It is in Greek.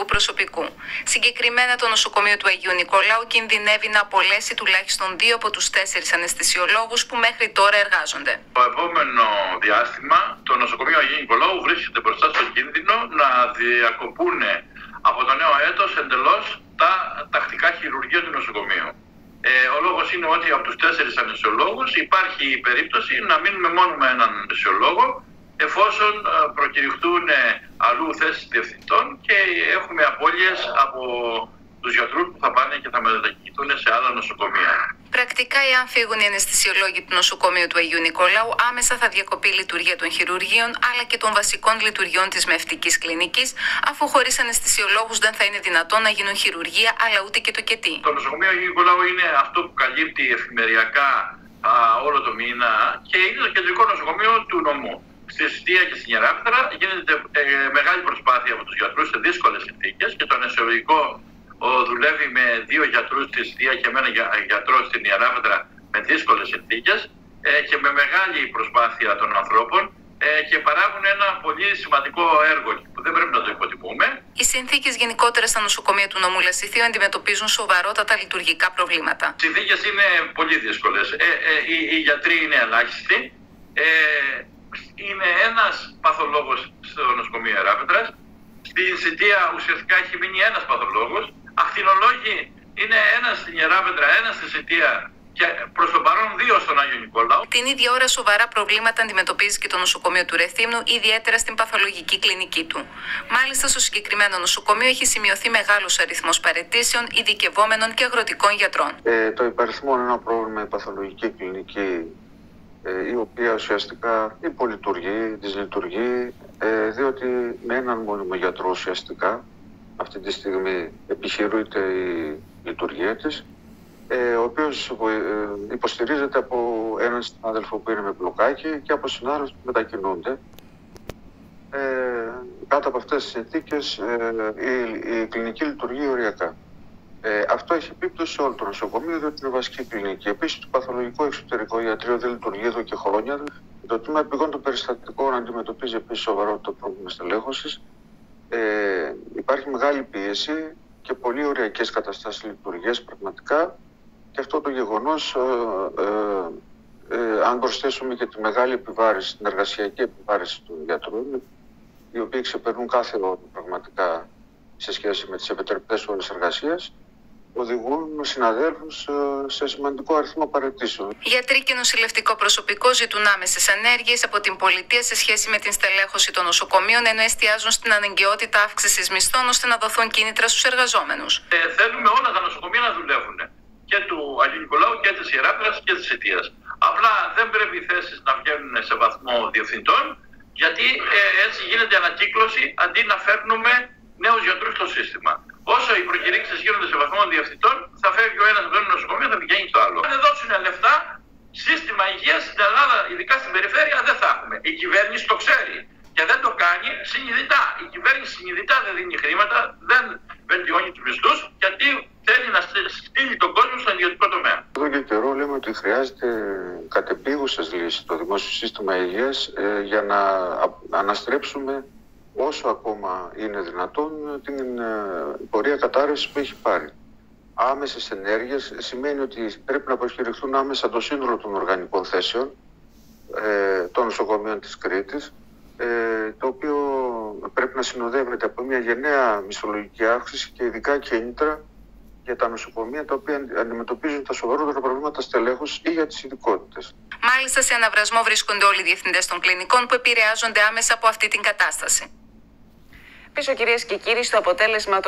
ιατρικού προσωπικού. Συγκεκριμένα, το νοσοκομείο του Αγίου Νικολάου κινδυνεύει να απολέσει τουλάχιστον 2 από τους 4 αναισθησιολόγους που μέχρι τώρα εργάζονται. Το επόμενο διάστημα, το νοσοκομείο Αγίου Νικολάου βρίσκεται μπροστά στον κίνδυνο να διακοπούν από το νέο έτος εντελώς τα τακτικά χειρουργεία του νοσοκομείου. Ο λόγος είναι ότι από τους 4 αναισθησιολόγους υπάρχει η περίπτωση να μείνουμε μόνο με έναν αναισθησιολόγο, εφόσον προκηρυχτούν αλλού θέσεις διευθυντών και έχουμε απώλειες από τους γιατρούς που θα πάνε και θα μετακινηθούν σε άλλα νοσοκομεία. Πρακτικά, εάν φύγουν οι αναισθησιολόγοι του νοσοκομείου του Αγίου Νικολάου, άμεσα θα διακοπεί η λειτουργία των χειρουργείων αλλά και των βασικών λειτουργιών της μευτικής κλινικής, αφού χωρίς αναισθησιολόγους δεν θα είναι δυνατόν να γίνουν χειρουργία αλλά ούτε και το κετί. Το νοσοκομείο Αγίου Νικολάου είναι αυτό που καλύπτει εφημεριακά όλο το μήνα και είναι το κεντρικό νοσοκομείο του νομού. Στη Συστία και στην Ιεράπετρα γίνεται μεγάλη προσπάθεια από τους γιατρούς σε δύσκολες συνθήκες και το αναισθησιολογικό δουλεύει με 2 γιατρούς στη Συστία και με έναν γιατρό στην Ιεράπετρα με δύσκολες συνθήκες και με μεγάλη προσπάθεια των ανθρώπων και παράγουν ένα πολύ σημαντικό έργο που δεν πρέπει να το υποτιμούμε. Οι συνθήκες γενικότερα στα νοσοκομεία του νομού Λασιθίου αντιμετωπίζουν σοβαρότατα λειτουργικά προβλήματα. Οι συνθήκες είναι πολύ δύσκολες. Οι γιατροί είναι ελάχιστοι. Είναι ένας παθολόγος στο νοσοκομείο Ιεράπετρας. Στην Συντία ουσιαστικά έχει μείνει ένας παθολόγος. Ακτινολόγοι είναι ένας στην Ιεράπετρα, ένας στη Συντία και προς το παρόν 2 στον Άγιο Νικολάου. Την ίδια ώρα σοβαρά προβλήματα αντιμετωπίζει και το νοσοκομείο του Ρεθύμνου, ιδιαίτερα στην παθολογική κλινική του. Μάλιστα, στο συγκεκριμένο νοσοκομείο έχει σημειωθεί μεγάλος αριθμός παραιτήσεων ειδικευόμενων και αγροτικών γιατρών. Το υπαριθμόν ένα πρόβλημα η παθολογική κλινική, η οποία ουσιαστικά υπολειτουργεί, δυσλειτουργεί, διότι με έναν μόνιμο γιατρό ουσιαστικά αυτή τη στιγμή επιχειρείται η λειτουργία της, ο οποίος υποστηρίζεται από έναν συνάδελφο που είναι με μπλοκάκι και από συνάδελφους που μετακινούνται. Κάτω από αυτές τις συνθήκες η κλινική λειτουργεί οριακά. Αυτό έχει επίπτωση σε όλο το νοσοκομείο, διότι είναι βασική κλινική. Επίσης, το παθολογικό εξωτερικό ιατρείο δεν λειτουργεί εδώ και χρόνια. Το τμήμα επιγόντων των περιστατικών αντιμετωπίζει επίσης σοβαρό το πρόβλημα στελέχωσης. Υπάρχει μεγάλη πίεση και πολύ οριακές καταστάσεις λειτουργίας πραγματικά. Και αυτό το γεγονός, αν προσθέσουμε και τη μεγάλη επιβάρηση, την εργασιακή επιβάρηση των γιατρών, οι οποίοι ξεπερνούν κάθε όρο πραγματικά σε σχέση με τις επιτρεπτές ώρες εργασίας, οδηγούν συναδέλφους σε σημαντικό αριθμό παραιτήσεων. Γιατροί και νοσηλευτικό προσωπικό ζητούν άμεσες ενέργειες από την πολιτεία σε σχέση με την στελέχωση των νοσοκομείων, ενώ εστιάζουν στην αναγκαιότητα αύξησης μισθών ώστε να δοθούν κίνητρα στους εργαζόμενους. Θέλουμε όλα τα νοσοκομεία να δουλεύουν. Και του Αγίου Νικολάου και της Ιεράπετρας και της Συντίας. Απλά δεν πρέπει οι θέσεις να βγαίνουν σε βαθμό διευθυντών, γιατί έτσι γίνεται ανακύκλωση αντί να φέρνουμε νέους γιατρούς στο σύστημα. Όσο οι προκηρύξεις γίνονται σε βαθμό διευθυντών, θα φεύγει ο ένας από το ένα νοσοκομείο, θα πηγαίνει στο άλλο. Αν δεν δώσουν λεφτά, σύστημα υγείας στην Ελλάδα, ειδικά στην περιφέρεια, δεν θα έχουμε. Η κυβέρνηση το ξέρει και δεν το κάνει συνειδητά. Η κυβέρνηση συνειδητά δεν δίνει χρήματα, δεν βελτιώνει τους μισθούς, γιατί θέλει να στείλει τον κόσμο στον ιδιωτικό τομέα. Εδώ και καιρό λέμε ότι χρειάζεται κατεπίγουσες λύσεις το δημόσιο σύστημα υγείας για να αναστρέψουμε όσο ακόμα είναι δυνατόν την πορεία κατάρρευσης που έχει πάρει. Άμεσες ενέργειες σημαίνει ότι πρέπει να προκηρυχθούν άμεσα το σύνολο των οργανικών θέσεων των νοσοκομείων της Κρήτης, το οποίο πρέπει να συνοδεύεται από μια γενναία μισθολογική αύξηση και ειδικά κίνητρα για τα νοσοκομεία τα οποία αντιμετωπίζουν τα σοβαρότερα προβλήματα στελέχωσης ή για τις ειδικότητες. Μάλιστα, σε αναβρασμό βρίσκονται όλοι οι διευθυντές των κλινικών που επηρεάζονται άμεσα από αυτή την κατάσταση. Πίσω, κυρίες και κύριοι, στο αποτέλεσμα